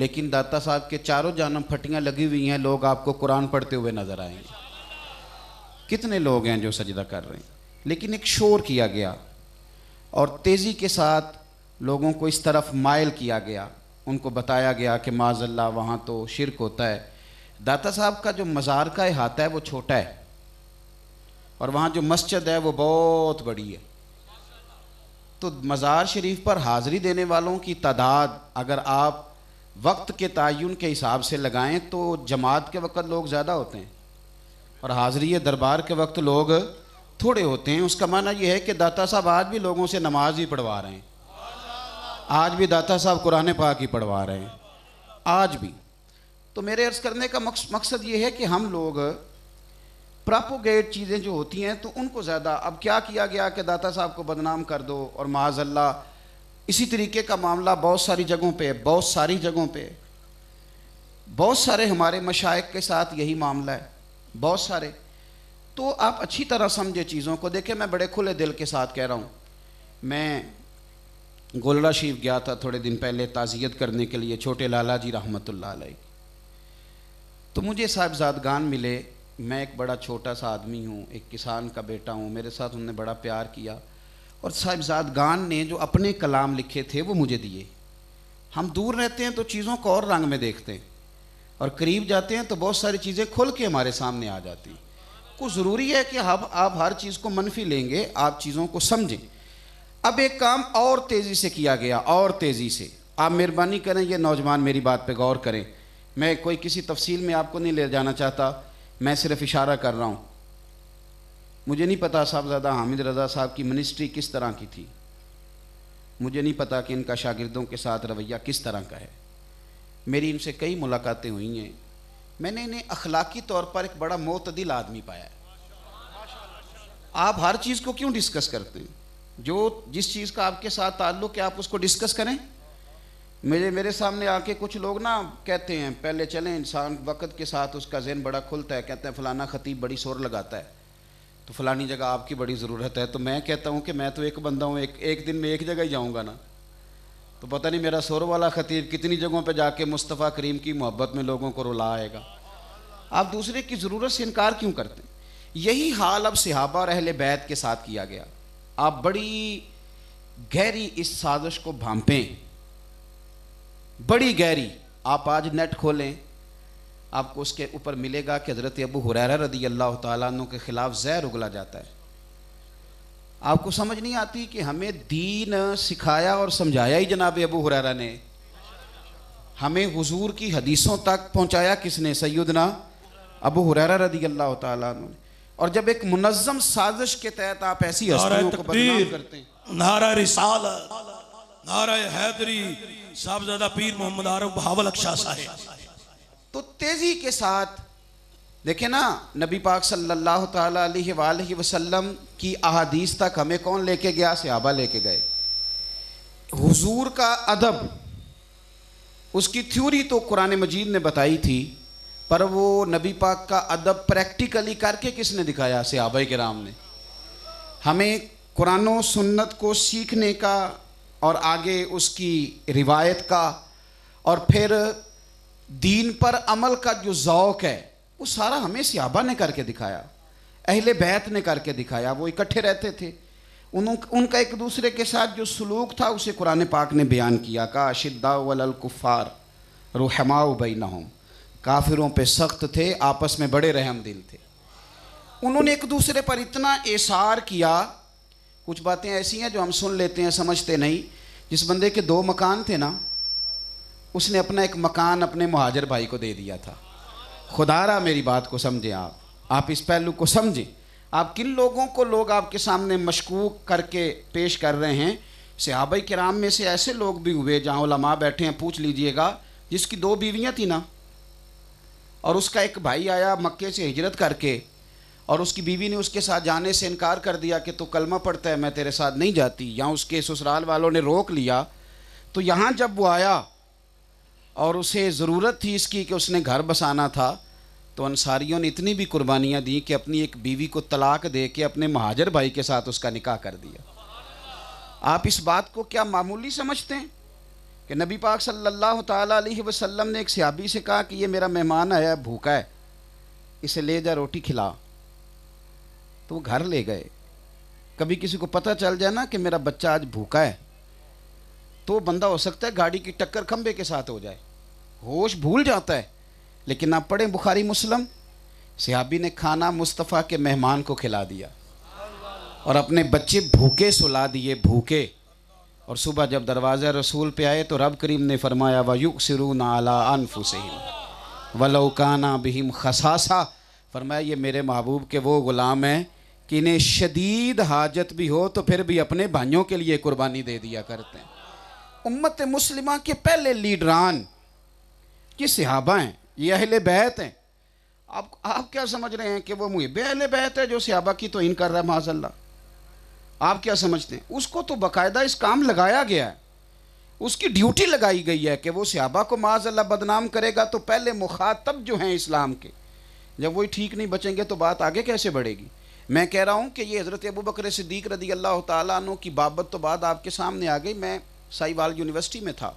لیکن داتا صاحب کے چاروں جانب پھٹیاں لگی ہوئی ہیں، لوگ آپ کو قرآن پڑھتے ہوئے نظر آئیں گے۔ کتنے لوگ ہیں جو سجدہ کر رہے ہیں، لیکن ایک شور کیا گیا اور تیزی کے ساتھ لوگوں کو اس طرف مائل کیا گیا، ان کو بتایا گیا کہ معاذ اللہ وہاں تو شرک ہوتا ہے۔ داتا صاحب کا جو مزار کا احاطہ ہے وہ چھوٹا ہے، اور وہاں جو مسجد ہے وہ بہت بڑی ہے، تو مزار شریف پر حاضری دینے والوں کی تعداد اگر آپ وقت کے تعین کے حساب سے لگائیں تو جماعت کے وقت لوگ زیادہ ہوتے ہیں اور حاضری دربار کے وقت لوگ تھوڑے ہوتے ہیں۔ اس کا معنی یہ ہے کہ داتا صاحب آج بھی لوگوں سے نماز ہی پڑھوا رہے ہیں، آج بھی داتا صاحب قرآن پاک ہی پڑھوا رہے ہیں، آج بھی۔ تو میرے عرض کرنے کا مقصد یہ ہے کہ ہم لوگ پراپوگیٹ چیزیں جو ہوتی ہیں تو ان کو زیادہ، اب کیا کیا گیا کہ داتا صاحب کو بدنام کر دو، اور معاذ اللہ اسی طریقے کا معاملہ بہت ساری جگہوں پہ، بہت ساری جگہوں پہ، بہت سارے ہمارے مشائخ کے ساتھ یہی معاملہ ہے، بہت سارے۔ تو آپ اچھی طرح سمجھے چیزوں کو۔ دیکھیں میں بڑے کھلے دل کے ساتھ کہہ رہا ہوں، میں گولڑا شریف گیا تھا تھوڑے دن پہلے تعزیت کرنے کے لیے چھوٹے لالا جی رحمۃ اللہ علیہ، تو مجھے صاحبزادگان ملے۔ میں ایک بڑا چھوٹا سا آدمی ہوں، ایک کسان کا بیٹا ہوں، میرے ساتھ انہوں نے بڑا پیار کیا، اور صاحبزادگان نے جو اپنے کلام لکھے تھے وہ مجھے دیے۔ ہم دور رہتے ہیں تو چیزوں کو اور رنگ میں دیکھتے ہیں، اور قریب جاتے ہیں تو بہت ساری چیزیں کھل کے ہمارے سامنے آ جاتی ہیں۔ کچھ ضروری ہے کہ آپ ہر چیز کو منفی لیں گے، آپ چیزوں کو سمجھیں۔ اب ایک کام اور تیزی سے کیا گیا، اور تیزی سے، آپ مہربانی کریں یہ نوجوان میری بات پہ غور کریں، میں کوئی کسی تفصیل میں آپ کو نہیں لے جانا چاہتا، میں صرف اشارہ کر رہا ہوں۔ مجھے نہیں پتا صاحبزادہ حامد رضا صاحب کی منسٹری کس طرح کی تھی، مجھے نہیں پتا کہ ان کا شاگردوں کے ساتھ رویہ کس طرح کا ہے، میری ان سے کئی ملاقاتیں ہوئی ہیں، میں نے انہیں اخلاقی طور پر ایک بڑا معتدل آدمی پایا ہے۔ آپ ہر چیز کو کیوں ڈسکس کرتے ہیں؟ جس چیز کا آپ کے ساتھ تعلق ہے آپ اس کو ڈسکس کریں۔ میرے سامنے آ کے کچھ لوگ نا کہتے ہیں، پہلے چلیں انسان وقت کے ساتھ اس کا ذہن بڑا کھلتا ہے، کہتے ہیں فلانا خطیب بڑی شور لگاتا ہے تو فلانی جگہ آپ کی بڑی ضرورت ہے، تو میں کہتا ہوں کہ میں تو ایک بندہ ہوں، ایک دن میں ایک جگہ ہی جاؤں گا نا، تو پتہ نہیں میرا شور والا خطیب کتنی جگہوں پہ جا کے مصطفیٰ کریم کی محبت میں لوگوں کو رلا آئے گا۔ آپ دوسرے کی ضرورت سے انکار کیوں کرتے ہیں؟ یہی حال اب صحابہ اور اہل بیت کے ساتھ کیا گیا۔ آپ بڑی گہری اس سازش کو بھانپیں، بڑی گہری۔ آپ آج نیٹ کھولیں، آپ کو اس کے اوپر ملے گا کہ حضرت ابو ہریرہ رضی اللہ تعالیٰ عنہ کے خلاف زہر اگلا جاتا ہے۔ آپ کو سمجھ نہیں آتی کہ ہمیں دین سکھایا اور سمجھایا ہی جناب ابو ہریرہ نے، ہمیں حضور کی حدیثوں تک پہنچایا کس نے؟ سیدنا ابو ہریرہ رضی اللہ تعالیٰ عنہ نے۔ اور جب ایک منظم سازش کے تحت آپ ایسی ہستیوں کو بدنام کرتے ہیں، نعرہ رسالت، نعرہ حیدری، صاحبزادہ پیر محمد عارف بہاول اکشا صاحب، تو تیزی کے ساتھ دیکھیں نا، نبی پاک صلی اللہ تعالیٰ علیہ وآلہ وسلم کی احادیث تک ہمیں کون لے کے گیا؟ صحابہ لے کے گئے۔ حضور کا ادب، اس کی تھیوری تو قرآن مجید نے بتائی تھی، پر وہ نبی پاک کا ادب پریکٹیکلی کر کے کس نے دکھایا؟ صحابہ کرام نے۔ ہمیں قرآن و سنت کو سیکھنے کا اور آگے اس کی روایت کا اور پھر دین پر عمل کا جو ذوق ہے وہ سارا ہمیں صحابہ نے کر کے دکھایا، اہل بیت نے کر کے دکھایا۔ وہ اکٹھے رہتے تھے، ان کا ایک دوسرے کے ساتھ جو سلوک تھا اسے قرآن پاک نے بیان کیا، کا اشداء علی الکفار رحماء بینہم، کافروں پہ سخت تھے، آپس میں بڑے رحم دل تھے۔ انہوں نے ایک دوسرے پر اتنا احسار کیا۔ کچھ باتیں ایسی ہیں جو ہم سن لیتے ہیں سمجھتے نہیں۔ جس بندے کے 2 مکان تھے نا، اس نے اپنا ایک مکان اپنے مہاجر بھائی کو دے دیا تھا۔ خدا را میری بات کو سمجھیں، آپ اس پہلو کو سمجھیں۔ آپ کن لوگوں کو لوگ آپ کے سامنے مشکوک کر کے پیش کر رہے ہیں؟ صحابہ کرام میں سے ایسے لوگ بھی ہوئے جہاں علماء بیٹھے ہیں، پوچھ لیجئے گا، جس کی 2 بیویاں تھیں نا، اور اس کا ایک بھائی آیا مکے سے ہجرت کر کے، اور اس کی بیوی نے اس کے ساتھ جانے سے انکار کر دیا کہ تو کلمہ پڑھتا ہے، میں تیرے ساتھ نہیں جاتی، یا اس کے سسرال والوں نے روک لیا۔ تو یہاں جب وہ آیا اور اسے ضرورت تھی اس کی کہ اس نے گھر بسانا تھا، تو انصاریوں نے اتنی بھی قربانیاں دیں کہ اپنی ایک بیوی کو طلاق دے کے اپنے مہاجر بھائی کے ساتھ اس کا نکاح کر دیا۔ آپ اس بات کو کیا معمولی سمجھتے ہیں کہ نبی پاک صلی اللہ تعالیٰ علیہ وسلم نے ایک صحابی سے کہا کہ یہ میرا مہمان آیا بھوکا ہے، اسے لے جا روٹی کھلا. تو وہ گھر لے گئے. کبھی کسی کو پتہ چل جائے نا کہ میرا بچہ آج بھوکا ہے تو بندہ ہو سکتا ہے گاڑی کی ٹکر کھمبے کے ساتھ ہو جائے، ہوش بھول جاتا ہے. لیکن آپ پڑھیں بخاری مسلم، صحابی نے کھانا مصطفیٰ کے مہمان کو کھلا دیا اور اپنے بچے بھوکے سلا دیے، بھوکے. اور صبح جب دروازہ رسول پہ آئے تو رب کریم نے فرمایا وَيُؤْثِرُونَ عَلَىٰ أَنفُسِهِمْ وَلَوْ كَانَ بِهِمْ خَصَاصَةٌ. فرمایا یہ میرے محبوب کے وہ غلام ہیں کہ انہیں شدید حاجت بھی ہو تو پھر بھی اپنے بھائیوں کے لیے قربانی دے دیا کرتے ہیں. امت مسلمہ کے پہلے لیڈران یہ صحابہ ہیں، یہ اہل بیت ہیں. آپ کیا سمجھ رہے ہیں کہ وہ محب اہل بیت ہے جو صحابہ کی توہین کر رہا ہے؟ معاذ اللہ. آپ کیا سمجھتے ہیں؟ اس کو تو باقاعدہ اس کام لگایا گیا ہے، اس کی ڈیوٹی لگائی گئی ہے کہ وہ صحابہ کو معاذ اللہ بدنام کرے گا. تو پہلے مخاطب جو ہیں اسلام کے، جب وہی ٹھیک نہیں بچیں گے تو بات آگے کیسے بڑھے گی؟ میں کہہ رہا ہوں کہ یہ حضرت ابوبکر صدیق رضی اللہ تعالیٰ عنہ کی بابت تو بات آپ کے سامنے آ گئی. میں سائیوال یونیورسٹی میں تھا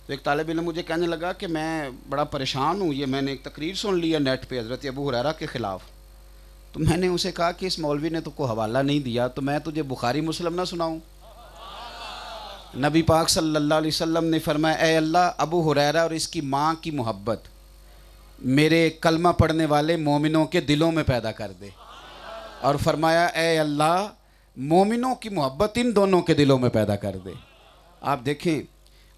تو ایک طالب علم مجھے کہنے لگا کہ میں بڑا پریشان ہوں، یہ میں نے ایک تقریر سن لی ہے نیٹ پہ حضرت ابو ہریرہ کے خلاف. تو میں نے اسے کہا کہ اس مولوی نے تو کوئی حوالہ نہیں دیا، تو میں تجھے بخاری مسلم نہ سناؤں؟ نبی پاک صلی اللہ علیہ وسلم نے فرمایا اے اللہ ابو ہریرہ اور اس کی ماں کی محبت میرے کلمہ پڑھنے والے مومنوں کے دلوں میں پیدا کر دے. اور فرمایا اے اللہ مومنوں کی محبت ان دونوں کے دلوں میں پیدا کر دے. آپ دیکھیں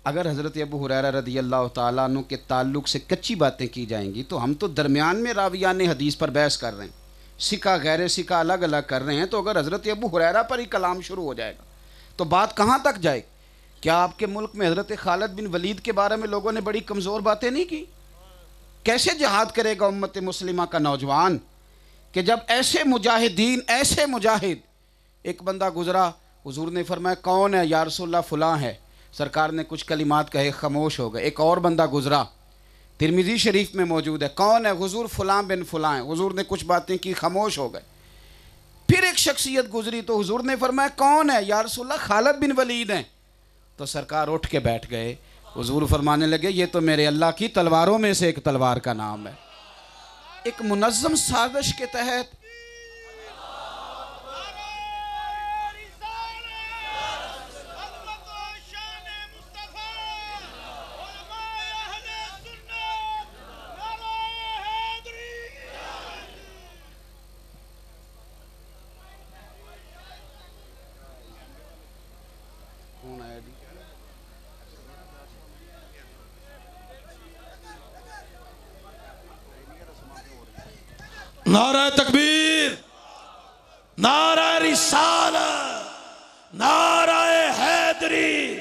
اگر حضرت ابو ہریرہ رضی اللہ تعالیٰ عنہ کے تعلق سے کچی باتیں کی جائیں گی تو ہم تو درمیان میں راویان حدیث پر بحث کر رہے ہیں، سکہ غیر سکہ الگ الگ کر رہے ہیں. تو اگر حضرت ابو ہریرہ پر ہی کلام شروع ہو جائے گا تو بات کہاں تک جائے؟ کیا آپ کے ملک میں حضرت خالد بن ولید کے بارے میں لوگوں نے بڑی کمزور باتیں نہیں کی؟ کیسے جہاد کرے گا امت مسلمہ کا نوجوان کہ جب ایسے مجاہدین، ایسے مجاہد، ایک بندہ گزرا، حضور نے فرمایا کون ہے؟ یا رسول اللہ فلاں ہے. سرکار نے کچھ کلمات کہے، خاموش ہو گئے. ایک اور بندہ گزرا، ترمذی شریف میں موجود ہے، کون ہے؟ حضور فلاں بن فلاں ہے. حضور نے کچھ باتیں کی، خاموش ہو گئے. پھر ایک شخصیت گزری تو حضور نے فرمایا کون ہے؟ یا رسول اللہ خالد بن ولید ہیں. تو سرکار اٹھ کے بیٹھ گئے. حضور فرمانے لگے یہ تو میرے اللہ کی تلواروں میں سے ایک تلوار کا نام ہے. ایک منظم سازش کے تحت نعرہ تکبیر، نعرہ رسالت، نعرہ حیدری،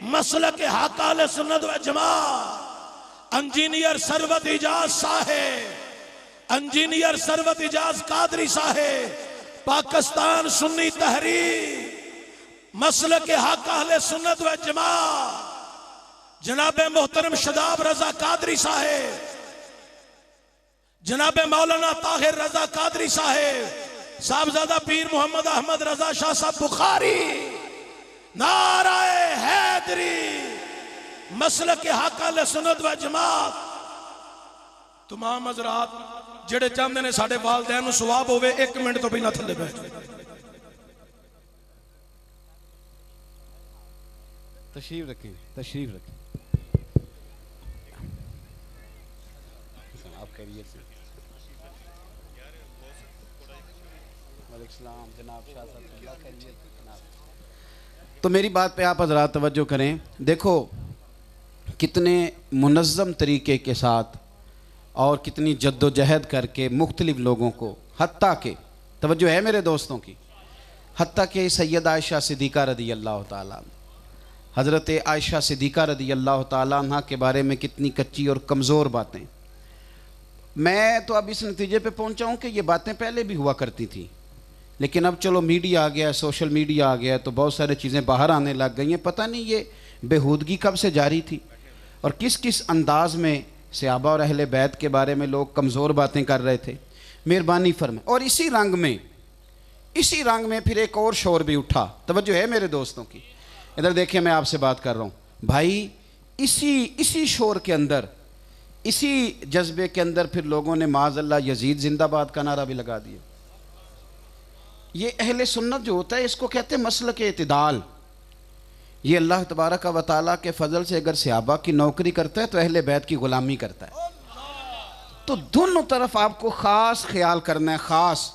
مسلک حق اہل سنت و جماعت، انجینئر ثروت اجاز صاحب، انجینئر ثروت اجاز قادری صاحب، پاکستان سنی تحریک، مسلک حق اہل سنت و جماعت، جناب محترم شاداب رضا قادری صاحب، جناب مولانا طاہر رضا قادری صاحب، صاحبزادہ پیر محمد احمد رضا شاہ صاحب بخاری، نعرہ حیدری، مسلک حق اہل سنت و جماعت. تمام حضرات جڑے چاہتے نے ساڑھے والدین ثواب ہوئے، ایک منٹ تو بھی نہ تھلے بیٹھ. تشریف رکھیں، تشریف رکھیں. آپ خیریت سے؟ تو میری بات پہ آپ حضرات توجہ کریں. دیکھو کتنے منظم طریقے کے ساتھ اور کتنی جد و جہد کر کے مختلف لوگوں کو، حتیٰ کہ توجہ ہے میرے دوستوں کی، حتیٰ کہ سید عائشہ صدیقہ رضی اللہ تعالیٰ عنہ، حضرت عائشہ صدیقہ رضی اللہ تعالیٰ عنہ کے بارے میں کتنی کچی اور کمزور باتیں. میں تو اب اس نتیجے پہ پہنچا ہوں کہ یہ باتیں پہلے بھی ہوا کرتی تھیں، لیکن اب چلو میڈیا آ گیا ہے، سوشل میڈیا آ گیا ہے تو بہت سارے چیزیں باہر آنے لگ گئی ہیں. پتہ نہیں یہ بےہودگی کب سے جاری تھی اور کس کس انداز میں صحابہ اور اہل بیت کے بارے میں لوگ کمزور باتیں کر رہے تھے. مہربانی فرمائیں. اور اسی رنگ میں پھر ایک اور شور بھی اٹھا. توجہ ہے میرے دوستوں کی؟ ادھر دیکھیں میں آپ سے بات کر رہا ہوں. بھائی اسی شور کے اندر، اسی جذبے کے اندر پھر لوگوں نے معاذ اللہ یزید زندہ باد کا نعرہ بھی لگا دیا۔ یہ اہل سنت جو ہوتا ہے اس کو کہتے ہیں مسلک اعتدال۔ یہ اللہ تبارک و تعالیٰ کے فضل سے اگر صحابہ کی نوکری کرتا ہے تو اہل بیت کی غلامی کرتا ہے۔ تو دونوں طرف آپ کو خاص خیال کرنا ہے، خاص۔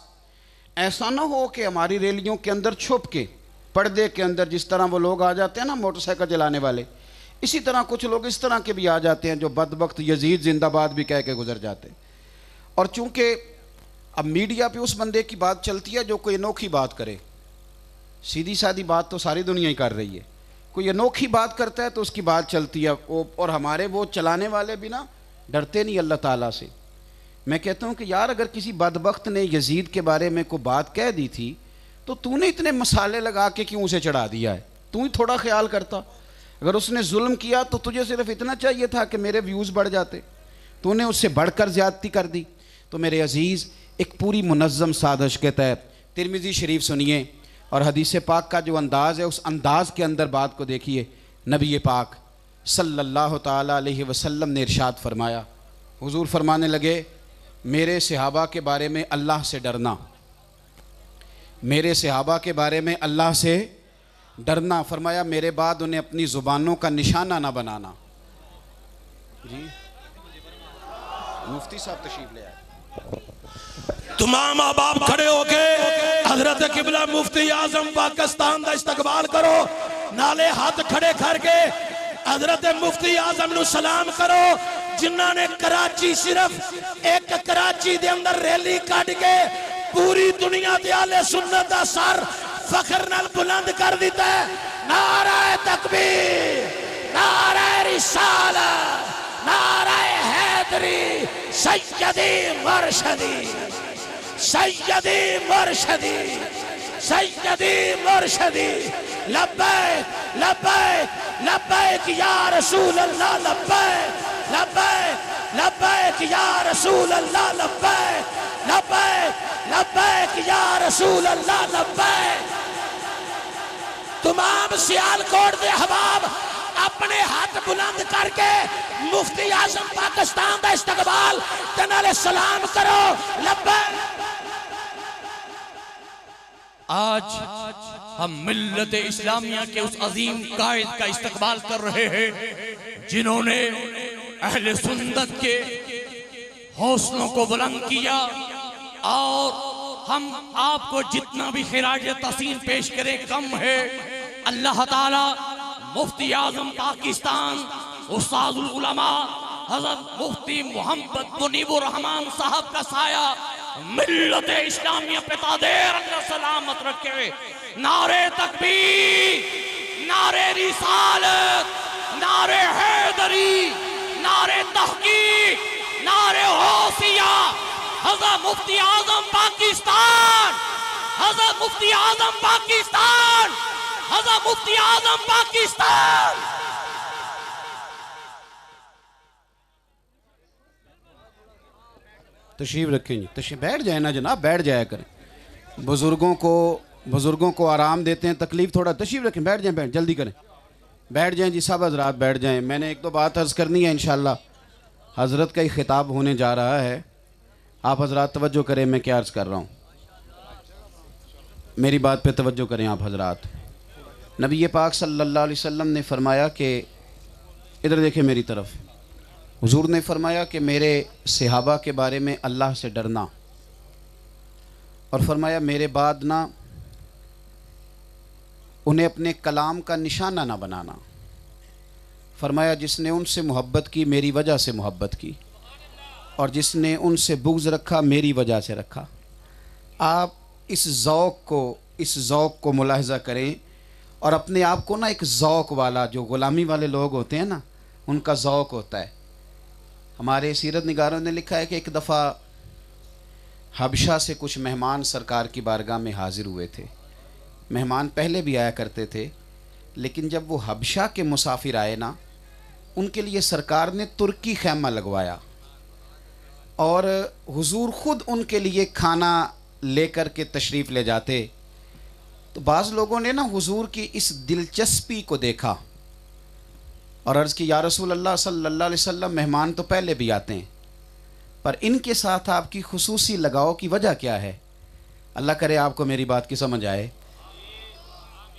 ایسا نہ ہو کہ ہماری ریلیوں کے اندر چھپ کے پردے کے اندر جس طرح وہ لوگ آ جاتے ہیں نا موٹر سائیکل چلانے والے، اسی طرح کچھ لوگ اس طرح کے بھی آ جاتے ہیں جو بدبخت یزید زندہ باد بھی کہہ کے گزر جاتے ہیں۔ اور چونکہ اب میڈیا پہ اس بندے کی بات چلتی ہے جو کوئی انوکھی بات کرے، سیدھی سادھی بات تو ساری دنیا ہی کر رہی ہے، کوئی انوکھی بات کرتا ہے تو اس کی بات چلتی ہے، اور ہمارے وہ چلانے والے بھی نا ڈرتے نہیں اللہ تعالیٰ سے۔ میں کہتا ہوں کہ یار اگر کسی بدبخت نے یزید کے بارے میں کوئی بات کہہ دی تھی تو نے اتنے مسالے لگا کے کیوں اسے چڑھا دیا ہے؟ تو ہی تھوڑا خیال کرتا۔ اگر اس نے ظلم کیا تو تجھے صرف اتنا چاہیے تھا کہ میرے ویوز بڑھ جاتے، تو نے اس سے بڑھ کر زیادتی کر دی۔ تو میرے عزیز ایک پوری منظم سازش کے تحت ترمذی شریف سنیے اور حدیث پاک کا جو انداز ہے اس انداز کے اندر بات کو دیکھیے۔ نبی پاک صلی اللہ تعالیٰ علیہ وسلم نے ارشاد فرمایا، حضور فرمانے لگے میرے صحابہ کے بارے میں اللہ سے ڈرنا، میرے صحابہ کے بارے میں اللہ سے ڈرنا، فرمایا میرے بعد انہیں اپنی زبانوں کا نشانہ نہ بنانا۔ جی مفتی صاحب تشریف لے آئے۔ تمام احباب کھڑے ہو کے حضرت قبلہ مفتی اعظم پاکستان دا استقبال کرو، نالے ہاتھ کھڑے کر کے حضرت مفتی اعظم نو سلام کرو جنہاں نے کراچی صرف ایک کراچی دے اندر ریلی کٹ کے پوری دنیا دے اہل سنت دا سر فخر نال بلند کر دیتا ہے۔ نعرہ تکبیر، نعرہ رسالت، نعرہ حیدری، سیدی مرشدی، سیدی مرشدی، سیدی مرشدی، لبیک لبیک لبیک یا رسول اللہ، لبیک لبیک لبیک یا رسول اللہ، لبیک لبیک لبیک یا رسول اللہ، لبیک۔ تمام سیالکوٹ دے احباب اپنے ہاتھ بلند کر کے مفتی اعظم پاکستان دا استقبال تے نالے سلام کرو، لبیک۔ آج ہم ملت اسلامیہ کے اس عظیم قائد کا استقبال کر رہے ہیں جنہوں نے اہل سنت کے حوصلوں کو بلند کیا، اور ہم آپ کو جتنا بھی خراج تحسین پیش کریں کم ہے۔ اللہ تعالیٰ مفتی اعظم پاکستان استاد العلماء حضرت مفتی محمد منیب الرحمان صاحب کا سایہ ملت اسلامیہ پہ دادیر اللہ سلامت رکھے۔ نعرہ تکبیر، نعرہ رسالت، نعرہ حیدری، نعرہ تحقیق، نعرہ غوثیہ، حضرت مفتی اعظم پاکستان، حضرت مفتی اعظم پاکستان، حضرت مفتی اعظم پاکستان۔ تشریف رکھیں جی، تشریف بیٹھ جائیں نا جناب، بیٹھ جایا کریں، بزرگوں کو آرام دیتے ہیں، تکلیف تھوڑا، تشریف رکھیں، بیٹھ جائیں، بیٹھ جلدی کریں، بیٹھ جائیں جی سب حضرات بیٹھ جائیں۔ میں نے ایک دو بات عرض کرنی ہے، انشاءاللہ حضرت کا ہی خطاب ہونے جا رہا ہے، آپ حضرات توجہ کریں میں کیا عرض کر رہا ہوں، میری بات پہ توجہ کریں آپ حضرات۔ نبی پاک صلی اللہ علیہ وسلم نے فرمایا کہ ادھر دیکھیں میری طرف، حضور نے فرمایا کہ میرے صحابہ کے بارے میں اللہ سے ڈرنا، اور فرمایا میرے بعد نہ انہیں اپنے کلام کا نشانہ نہ بنانا۔ فرمایا جس نے ان سے محبت کی میری وجہ سے محبت کی، اور جس نے ان سے بغض رکھا میری وجہ سے رکھا۔ آپ اس ذوق کو ملاحظہ کریں، اور اپنے آپ کو نا ایک ذوق والا، جو غلامی والے لوگ ہوتے ہیں نا ان کا ذوق ہوتا ہے۔ ہمارے سیرت نگاروں نے لکھا ہے کہ ایک دفعہ حبشہ سے کچھ مہمان سرکار کی بارگاہ میں حاضر ہوئے تھے۔ مہمان پہلے بھی آیا کرتے تھے، لیکن جب وہ حبشہ کے مسافر آئے نا، ان کے لیے سرکار نے ترکی خیمہ لگوایا، اور حضور خود ان کے لیے کھانا لے کر کے تشریف لے جاتے۔ تو بعض لوگوں نے نا حضور کی اس دلچسپی کو دیکھا اور عرض کی یا رسول اللہ صلی اللہ علیہ وسلم مہمان تو پہلے بھی آتے ہیں، پر ان کے ساتھ آپ کی خصوصی لگاؤ کی وجہ کیا ہے؟ اللہ کرے آپ کو میری بات کی سمجھ آئے۔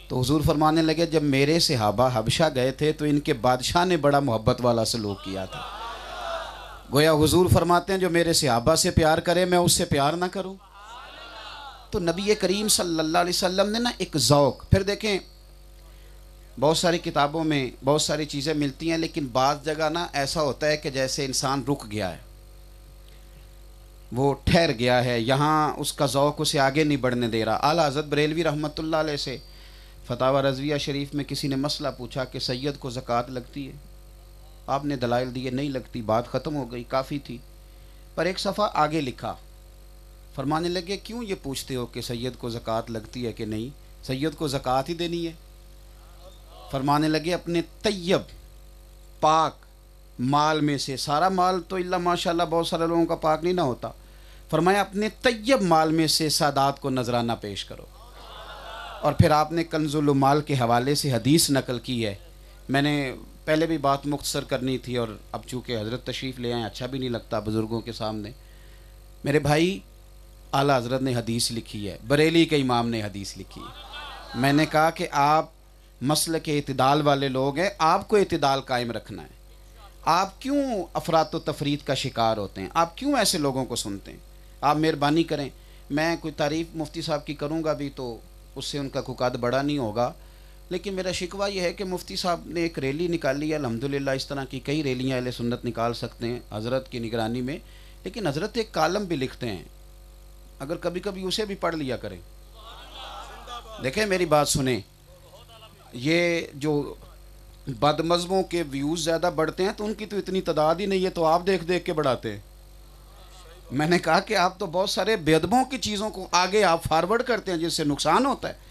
تو حضور فرمانے لگے جب میرے صحابہ حبشہ گئے تھے تو ان کے بادشاہ نے بڑا محبت والا سلوک کیا تھا۔ گویا حضور فرماتے ہیں جو میرے صحابہ سے پیار کرے میں اس سے پیار نہ کروں۔ تو نبی کریم صلی اللہ علیہ وسلم نے نا ایک ذوق، پھر دیکھیں بہت ساری کتابوں میں بہت ساری چیزیں ملتی ہیں، لیکن بعض جگہ نا ایسا ہوتا ہے کہ جیسے انسان رک گیا ہے، وہ ٹھہر گیا ہے، یہاں اس کا ذوق اسے آگے نہیں بڑھنے دے رہا۔ اعلیٰ حضرت بریلوی رحمۃ اللہ علیہ سے فتاوی رضویہ شریف میں کسی نے مسئلہ پوچھا کہ سید کو زکوٰۃ لگتی ہے؟ آپ نے دلائل دیے نہیں لگتی، بات ختم ہو گئی، کافی تھی۔ پر ایک صفحہ آگے لکھا، فرمانے لگے کیوں یہ پوچھتے ہو کہ سید کو زکوٰۃ لگتی ہے کہ نہیں؟ سید کو زکوٰۃ ہی دینی ہے۔ فرمانے لگے اپنے طیب پاک مال میں سے، سارا مال تو اللہ ماشاءاللہ بہت سارے لوگوں کا پاک نہیں نہ ہوتا، فرمایا اپنے طیب مال میں سے سادات کو نذرانہ پیش کرو۔ اور پھر آپ نے کنز المال کے حوالے سے حدیث نقل کی ہے۔ میں نے پہلے بھی بات مختصر کرنی تھی، اور اب چونکہ حضرت تشریف لے آئیں اچھا بھی نہیں لگتا بزرگوں کے سامنے۔ میرے بھائی اعلیٰ حضرت نے حدیث لکھی ہے، بریلی کے امام نے حدیث لکھی ہے۔ میں نے کہا کہ آپ مسلک کے اعتدال والے لوگ ہیں، آپ کو اعتدال قائم رکھنا ہے۔ آپ کیوں افراط و تفرید کا شکار ہوتے ہیں؟ آپ کیوں ایسے لوگوں کو سنتے ہیں؟ آپ مہربانی کریں، میں کوئی تعریف مفتی صاحب کی کروں گا بھی تو اس سے ان کا کوئی قد بڑا نہیں ہوگا، لیکن میرا شکوہ یہ ہے کہ مفتی صاحب نے ایک ریلی نکالی ہے، الحمدللہ اس طرح کی کئی ریلیاں اہل سنت نکال سکتے ہیں حضرت کی نگرانی میں، لیکن حضرت ایک کالم بھی لکھتے ہیں، اگر کبھی کبھی اسے بھی پڑھ لیا کریں۔ دیکھیں میری بات سنیں، یہ جو بد مذہبوں کے ویوز زیادہ بڑھتے ہیں تو ان کی تو اتنی تعداد ہی نہیں ہے، تو آپ دیکھ دیکھ کے بڑھاتے ہیں۔ میں نے کہا کہ آپ تو بہت سارے بے ادبوں کی چیزوں کو آگے آپ فارورڈ کرتے ہیں جس سے نقصان ہوتا ہے۔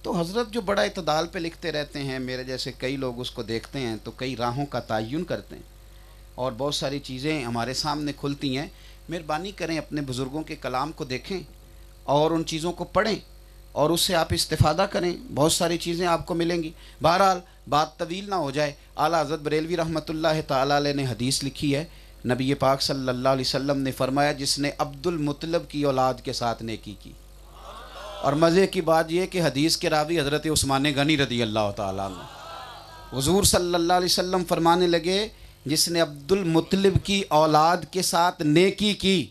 تو حضرت جو بڑا اعتدال پہ لکھتے رہتے ہیں، میرے جیسے کئی لوگ اس کو دیکھتے ہیں تو کئی راہوں کا تعین کرتے ہیں، اور بہت ساری چیزیں ہمارے سامنے کھلتی ہیں۔ مہربانی کریں اپنے بزرگوں کے کلام کو دیکھیں اور ان چیزوں کو پڑھیں اور اس سے آپ استفادہ کریں، بہت ساری چیزیں آپ کو ملیں گی۔ بہرحال بات طویل نہ ہو جائے، اعلیٰ حضرت بریلوی رحمۃ اللہ تعالیٰ علیہ نے حدیث لکھی ہے، نبی پاک صلی اللہ علیہ وسلم نے فرمایا جس نے عبد المطلب کی اولاد کے ساتھ نیکی کی۔ اور مزے کی بات یہ کہ حدیث کے راوی حضرت عثمان غنی رضی اللہ تعالیٰ عنہ، حضور صلی اللہ علیہ وسلم فرمانے لگے جس نے عبد المطلب کی اولاد کے ساتھ نیکی کی،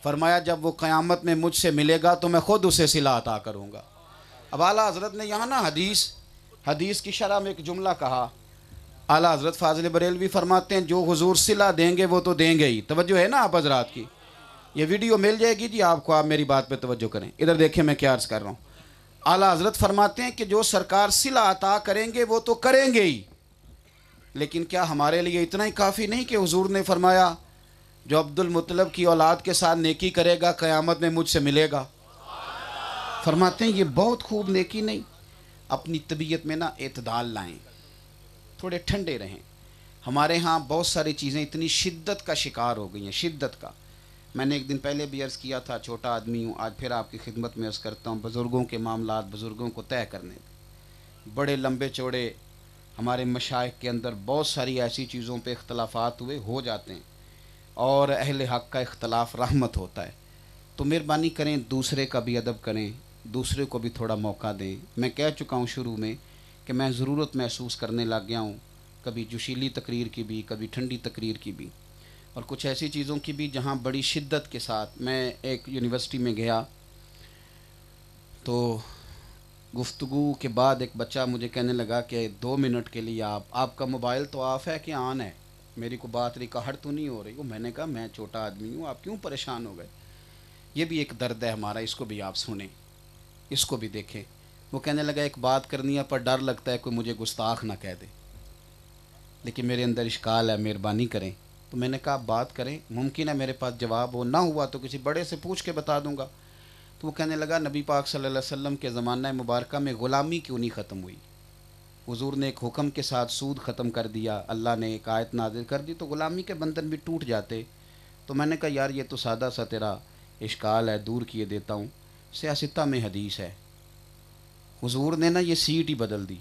فرمایا جب وہ قیامت میں مجھ سے ملے گا تو میں خود اسے صلہ عطا کروں گا۔ اب اعلیٰ حضرت نے یہاں نا حدیث کی شرح میں ایک جملہ کہا، اعلیٰ حضرت فاضل بریلوی فرماتے ہیں جو حضور صلہ دیں گے وہ تو دیں گے ہی۔ توجہ ہے نا آپ حضرات کی؟ یہ ویڈیو مل جائے گی جی آپ کو، آپ میری بات پہ توجہ کریں، ادھر دیکھیں میں کیا عرض کر رہا ہوں۔ اعلیٰ حضرت فرماتے ہیں کہ جو سرکار صلہ عطا کریں گے وہ تو کریں گے ہی، لیکن کیا ہمارے لیے اتنا ہی کافی نہیں کہ حضور نے فرمایا جو عبد المطلب کی اولاد کے ساتھ نیکی کرے گا قیامت میں مجھ سے ملے گا؟ فرماتے ہیں یہ بہت خوب نیکی نہیں، اپنی طبیعت میں نا اعتدال لائیں، تھوڑے ٹھنڈے رہیں۔ ہمارے ہاں بہت ساری چیزیں اتنی شدت کا شکار ہو گئی ہیں، شدت کا۔ میں نے ایک دن پہلے بھی عرض کیا تھا، چھوٹا آدمی ہوں، آج پھر آپ کی خدمت میں عرض کرتا ہوں، بزرگوں کے معاملات بزرگوں کو طے کرنے، بڑے لمبے چوڑے ہمارے مشائخ کے اندر بہت ساری ایسی چیزوں پہ اختلافات ہو جاتے ہیں، اور اہل حق کا اختلاف رحمت ہوتا ہے۔ تو مہربانی کریں دوسرے کا بھی ادب کریں، دوسرے کو بھی تھوڑا موقع دیں۔ میں کہہ چکا ہوں شروع میں کہ میں ضرورت محسوس کرنے لگ گیا ہوں، کبھی جوشیلی تقریر کی بھی، کبھی ٹھنڈی تقریر کی بھی، اور کچھ ایسی چیزوں کی بھی جہاں بڑی شدت کے ساتھ۔ میں ایک یونیورسٹی میں گیا تو گفتگو کے بعد ایک بچہ مجھے کہنے لگا کہ 2 منٹ کے لیے آپ کا موبائل تو آف ہے کہ آن ہے؟ میری کو بات ریکارڈ تو نہیں ہو رہی ہو؟ میں نے کہا میں چھوٹا آدمی ہوں، آپ کیوں پریشان ہو گئے؟ یہ بھی ایک درد ہے ہمارا، اس کو بھی آپ سنیں، اس کو بھی دیکھیں۔ وہ کہنے لگا ایک بات کرنی ہے پر ڈر لگتا ہے کوئی مجھے گستاخ نہ کہہ دے، لیکن میرے اندر اشکال ہے، مہربانی کریں۔ تو میں نے کہا بات کریں، ممکن ہے میرے پاس جواب ہو، نہ ہوا تو کسی بڑے سے پوچھ کے بتا دوں گا۔ تو وہ کہنے لگا نبی پاک صلی اللہ علیہ وسلم کے زمانہ مبارکہ میں غلامی کیوں نہیں ختم ہوئی؟ حضور نے ایک حکم کے ساتھ سود ختم کر دیا، اللہ نے ایک آیت نازل کر دی تو غلامی کے بندھن بھی ٹوٹ جاتے۔ تو میں نے کہا یار یہ تو سادہ سا تیرا اشکال ہے، دور کیے دیتا ہوں۔ سیاستہ میں حدیث ہے، حضور نے نا یہ سیٹ ہی بدل دی،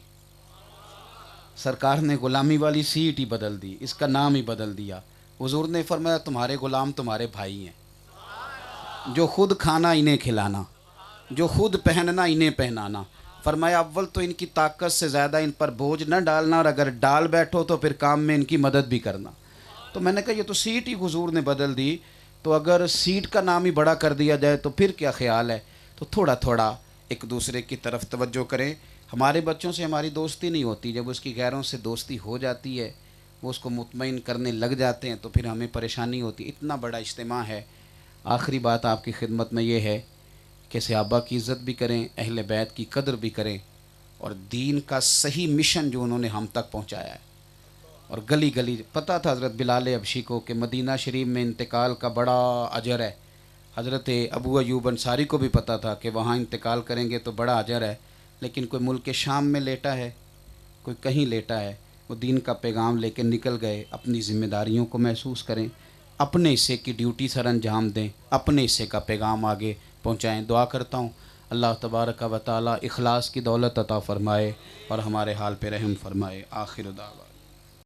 سرکار نے غلامی والی سیٹ ہی بدل دی، اس کا نام ہی بدل دیا۔ حضور نے فرمایا تمہارے غلام تمہارے بھائی ہیں، جو خود کھانا انہیں کھلانا، جو خود پہننا انہیں پہنانا۔ فرمایا اول تو ان کی طاقت سے زیادہ ان پر بوجھ نہ ڈالنا، اور اگر ڈال بیٹھو تو پھر کام میں ان کی مدد بھی کرنا۔ تو میں نے کہا یہ تو سیٹ ہی حضور نے بدل دی، تو اگر سیٹ کا نام ہی بڑا کر دیا جائے تو پھر کیا خیال ہے؟ تو تھوڑا تھوڑا ایک دوسرے کی طرف توجہ کریں۔ ہمارے بچوں سے ہماری دوستی نہیں ہوتی، جب اس کی غیروں سے دوستی ہو جاتی ہے، وہ اس کو مطمئن کرنے لگ جاتے ہیں، تو پھر ہمیں پریشانی ہوتی۔ اتنا بڑا اجتماع ہے۔ آخری بات آپ کی خدمت میں یہ ہے کہ صحابہ کی عزت بھی کریں، اہل بیت کی قدر بھی کریں، اور دین کا صحیح مشن جو انہوں نے ہم تک پہنچایا ہے، اور گلی گلی پتہ تھا حضرت بلال حبشی کو کہ مدینہ شریف میں انتقال کا بڑا اجر ہے۔ حضرت ابو ایوب انصاری کو بھی پتہ تھا کہ وہاں انتقال کریں گے تو بڑا اجر ہے، لیکن کوئی ملک شام میں لیٹا ہے، کوئی کہیں لیٹا ہے، وہ دین کا پیغام لے کے نکل گئے۔ اپنی ذمہ داریوں کو محسوس کریں، اپنے حصے کی ڈیوٹی سر انجام دیں، اپنے حصے کا پیغام آگے پہنچائیں۔ دعا کرتا ہوں اللہ تبارک و تعالی اخلاص کی دولت عطا فرمائے اور ہمارے حال پہ رحم فرمائے۔ آخر دعویٰ